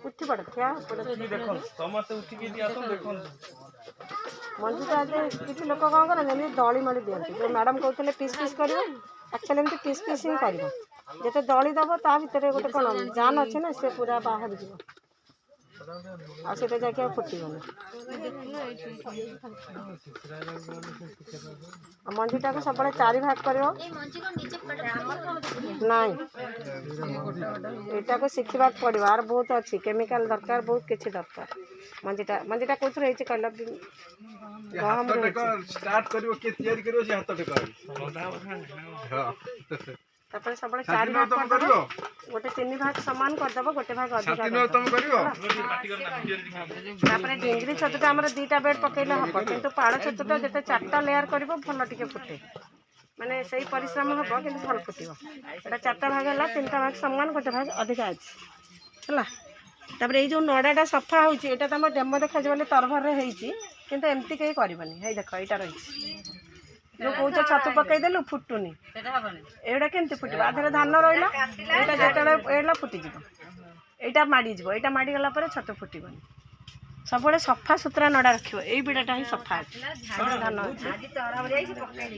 उठी पड़ क्या देखो समस्त उठी के दिया तो देखो मंजूटा किसी लोक कौन करते दली मली दिखती जो मैडम कहते पीस पीस कर एक्चुअली एमती पीस पीस ही कर जिते दली दब ता भर गोटे कौन जान अच्छे ना सी पूरा बाहर जी आसे जाके फुटगन मंजीटा को सब चारि भाग कर यहाँ को शिखा पड़ो आर बहुत अच्छी केमिकल दरकार बहुत किसी दरकार मंजीटा मंजीटा कौन कहल तापर सब चारि भाग कर गोटे 3 भाग सामान करदेव गोटे भाग अधिक ढिंगरी छतुटा आम 2टा बेड पकड़े हम कितु पाड़ छतुटा जिते 4टा लेयर कर भल टे फुटे माने सही परिश्रम हम कि भल फुटो एटा 4टा भाग है 3टा भाग सामान गोटे भाग अधिक अच्छी है ये जो नड़ाटा सफा होता तो आम डेमो देखा तरभर किंतु एमती कहीं करनी है देख यहाँ रही जो कौच छतु पकईदेलु फुटुनी एटा केमती फुट आधे धान रहा यहाँ जो फुटीज यहाँ माड़ीज यहाँ माड़ीगला छतु फुटबनी सब सफा सुतरा नड़ा रखियो यही बिड़ाटा ही सफा अच्छे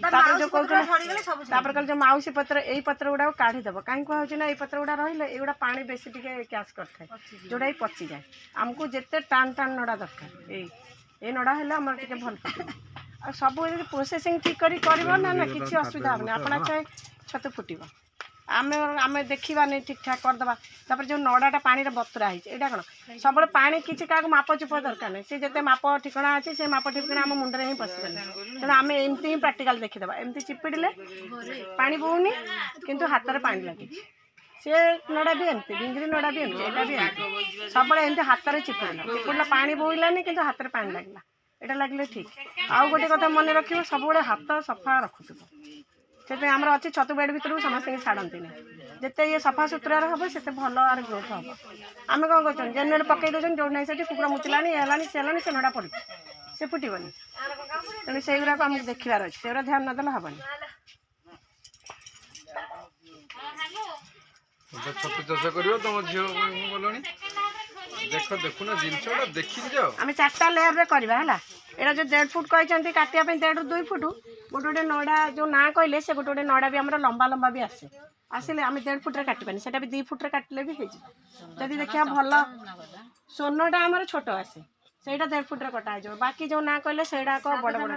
धान जो कहते जो माउसी पत्र यही पत्र गुड़ा काढ़ीदेव कहीं कहूँ ना ये पत्र गुड़ा रही ये पानी बेसी टे कैच करता है जोड़ा पची जाए आमको जिते टाण टाण नड़ा दरकार ये नड़ा है आम टे भल आ सब प्रोसेसिंग ठीक कर ना किसी असुविधा हेनी आपड़ा चाहे छतु फुटब आम देखा नहीं ठीक ठाक करदे जो नड़ाटा पानी बतुरा है कौन सब पानी किसी क्या माप चुप दरकार नहीं सी जिते माप ठिकना अच्छे से माप ठिकना आम मुंडे ही पशिपारे तेना आम एमती ही प्राक्टिकल देखीदे एमती चिपिड़े पा बोनी किंतु हाथ में पानी लगे सी नड़ा भी एमती भिंगरी नड़ा भी एमती यहाँ भी एमती सब एमती हाथ में चिपुड़ा पानी बोईलानी कि हाथ में पानी लगला यहाँ लगे ठीक आउ गोटे कथा मन रखिए सब हाथ सफा रखुव से आमर अच्छी छतु बेड भर समस्त छाड़ती नहीं जिते ये सफा सुतुरा हम से भल आर ग्रोथ हम आम कौन कर जेनुएल पकई दौन जो ना से कुकुड़ा मुचलानी है से नड़ा पड़ी से फुटबनी तेणु से गुराक आमको देखार अच्छे से ध्यान नदेले हेनी छतु चाष कर तुम झील देख देखुना जिनसा देखी जाओ आम 4टा लेयर रे करवा है यहाँ जो 1.5 फुट कहते काटिया 1.5 ରୁ 2 फुट गोटे गोटे नड़ा जो ना कहले से गोटे गोटे नड़ा भी आम लंबा लंबा भी आसे आसिले आम 1.5 फुट काटपानी से भी 2 फुट काटिले भी होदी देखिए भल सोनटा आम छोट आसे से 1.5 फुट कटा हो बाकी जो ना कहले से बड़ बड़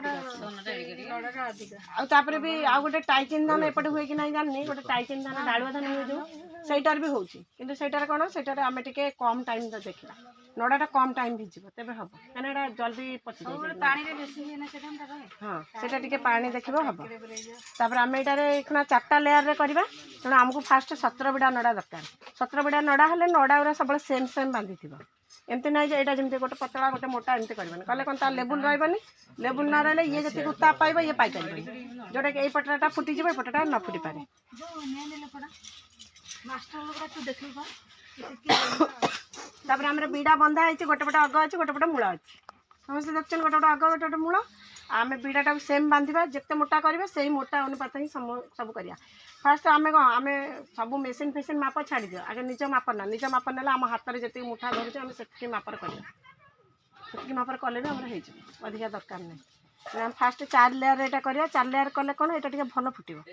आपर भी आउ गोटे टाइचिन धान एपटे हुए कि ना जानी गोटे टाइचिन धान डाड़ुआ धान हुए जो सहीटार भी होची किंतु सहीटार कौन सहीटार आम टे कम टाइम देखा नड़ाटा कम टाइम भिजब तेज हम कहीं जल्दी पची हाँ से पानी देखो हम तापर आम यहाँ 4टा लेयर करवा तेणु आमको फास्ट 17 बिड़ा नड़ा दरकार 17 बिड़ा नड़ा हेल्ले नड़ा गुरा सब सेम सेम बांधी थी एमती ना यहाँ जमी गोटे पतला गोटे मोटा एमती करवानी कले कौन लेबुल रही लेबुल ना रही ये जी उत्ताप पाइब ये पाइपर जोटा कि पटटा फुटीज पटटा न फुटी पारे तापर आम बीड़ा बंधा है गोटे पटे अग अच्छे गोटे पटे मूल अच्छे समस्त देखते गोटे गोटे अग गोटे गोटे मूल आम बीड़ाटा सेम बांधा जिते मोटा करेंगे से ही मोटा अनुपात ही सब करा फास्ट आम कौन आम सब मेसीन फेसीन माप छाड़ दियो आगे निज माप ना निज माप ना आम हाथ में जी मुठा धरुचे आम से मापर कर मापर कले भी आम अधिका दरकार नहीं आम फास्ट 4 लेयर यहाँ करा 4 लेयर कले कौन यहाँ टे भल फुटब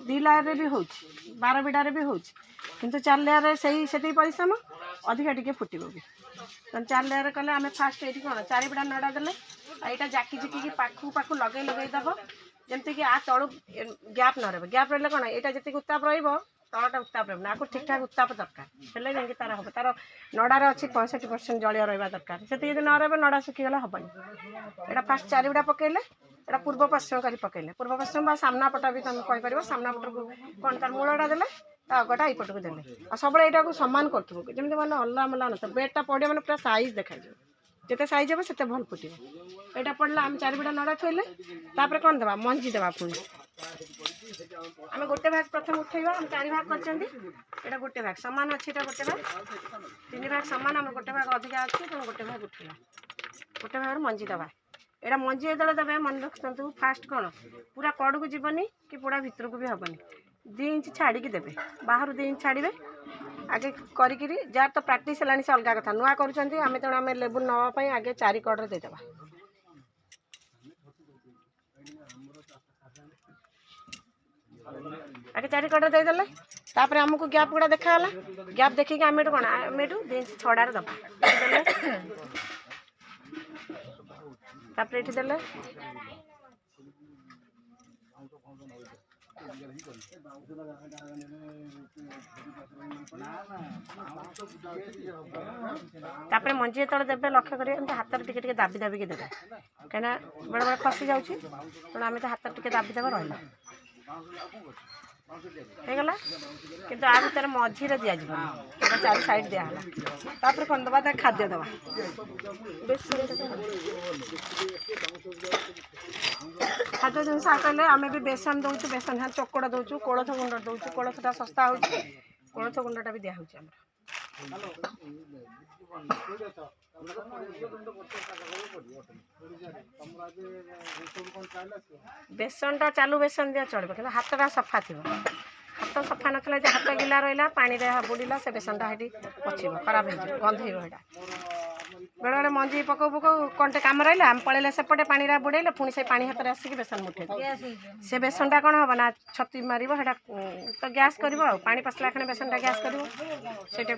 2 लेयर भी हो 12 बिड़ारे भी हो किंतु 4 लेयर से परिश्रम अधिका टे फुटब भी तो 4 लेयर कले आम फास्ट ये कौन 4 बिड़ा नड़ा देले यहाँ जाकी जिकी पाखु पाखु लगे दब जमती कि आ तलू गैप न रही गैप रही कौन यहाँ जी उत्ताप तलटा उत्ताप रहा आपको ठीक ठाक उत्ताप दरकार हेल्ले जाकि तार हम तार नड़ार अच्छी 65% जलिया रहा दरकार से न रही नड़ा सुखीगले हेनी यहाँ फास्ट 4 बिड़ा पकड़े यहाँ पूर्व पश्चिम कर पकड़े पूर्व पश्चिम बा सामना पटा भी तुम कहीपर सामना पट को कौन तार मूलटा देले अगटा यपट को देले आ सब यहाँ सामान करूँ जमी मैंने अल्ला मल्ला न बेडटा पड़े मैंने पूरा साइज देखा जिते साइज हे से भल फुटे यहाँ पड़ला आम 4 बिड़ा नड़ा थोले तापर कौन देवा मंजी देवा पुणी आम गोटे भाग प्रथम उठेगा आम 4 भाग कर गोटे भाग सामान अच्छी गोटे भाग 3 भाग सामान आम गोटे भाग अधिका अच्छी तुम गोटे भाग उठेगा गोटे भाग मंजी देवा एटा मंजी जो देवे मन रखु फास्ट कौन पूरा कड़ को जीवनी कि पूरा भितर को भी हेनी 2 इंच छाड़ी देवे बाहर 2 इंच छाड़े आगे करी जार तो प्राक्ट है से अलग कथा नुआ करें आम तेणु आम लेबुल नापी आगे 4 कड़े देदेबा आगे 4 कड़े देदेले तापर आमको गैप गुड़ा देखाला गैप देखिए आम कौन आम 2 इंच छड़ार दबा तापर ये देले तापर मंजी जो देवे लक्ष्य करेंगे हाथ टिके दाबी दाबिक देवे कहीं बेले बेले खसी जाऊँगी तेणु आम तो हाथ टिके दाबी देवा रहा होगला किंतु आ भर मझीरे दिज्व 4 साइड दिहला तापर कौन दबा खाद्य दबा खाद्य जिन कहले आम भी बेसन दौचु बेसन हाँ चोकड़ दौचु कोलथ गुंड दौचु कोलथटा सस्ता हो कोलथ गुंडटा भी दिया बेसनटा चालू बेसन दिया चलो कि हाथटा सफा थी हाथ सफा नाला हाथ गिला रहा पानी बुड़ीला से बेसनटा हेटी पचब खराब हो गंधेटा बेले बेले मंजी पकौ पकौ कंटे कम रहा आम पलैले सेपटे पानी बुड़ेले पुणी से पानी हाथ आसिक बेसन मुठे से बेसनटा कौन हम ना छती मार तो गैस कर पानी पसला खेने बेसनटा गैस कर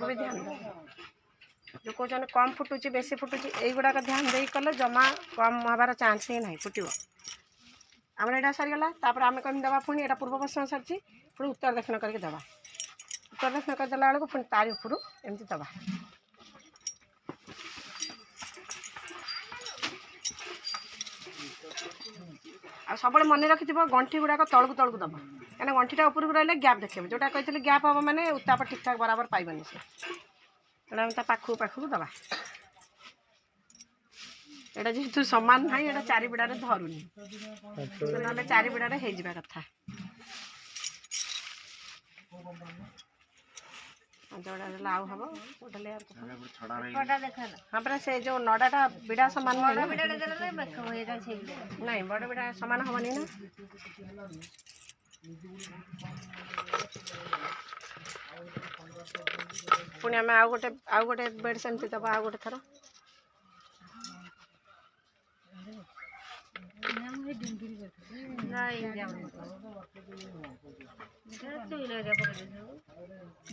भी ध्यान जो कहते कम फुटुची बेसी फुटुची युवाक ध्यान दे कले जमा कम हबार चांस ही ना फुट आम यहाँ सरीगला आम कमी दबा पुणी यहाँ पूर्व पश्चिम सारी पुणी उत्तर दक्षिण करके दबा उत्तर दक्षिण करदे बेलू पुणी तारी उपरू एमती दबा आ सब मन रखि गंठी गुड़ाक तलू तलू दब कहीं गंठीटा उपरକୁ रही गैप देखे जोटा कही गैप हम मैंने उत्ताप ठीक ठाक बराबर पाइबनी से तेना आम पाखु पाखु दबा एटा जेहेतु सामान ना ये 4 बिड़ारे धरुनी ना 4 बिड़ारे हो जावा कथा जोड़ा लाउ हम हाँ परा से जो नड़ाटा बिड़ा सामान नहीं बड़ बिड़ा सामान हमनी ना पुणी आम आउ गोटे बेड सेमती दबा आउ गोटे थर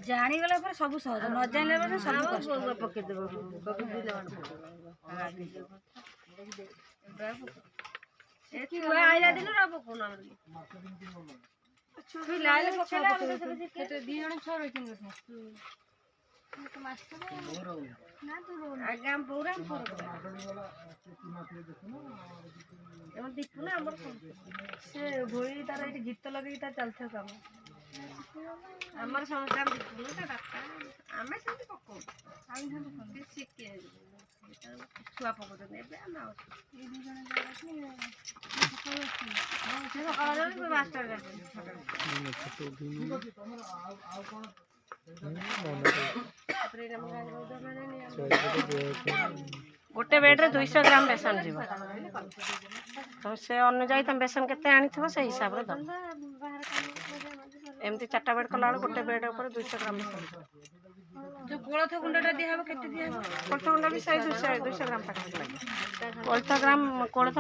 जानीगला पर सब सहज न जान सब पकईदेव आईला दिन पकौना से भोई तार ये गीत लगे चलते कम आमर समस्त आम पकौ छुआ पकड़ गोटे बेड्रे 200 ग्राम बेसन जीव तो से अनुजाई तुम बेसन केते आनी से हिसाब रे दब एमती 4टा बेड कला गोटे बेड ऊपर 200 ग्राम बेसन जो कोलथ गुंडा दिया केते दिया कोलथ गुंडा भी सही 200 ग्राम पाखा लगे कोलथ ग्राम कोलथ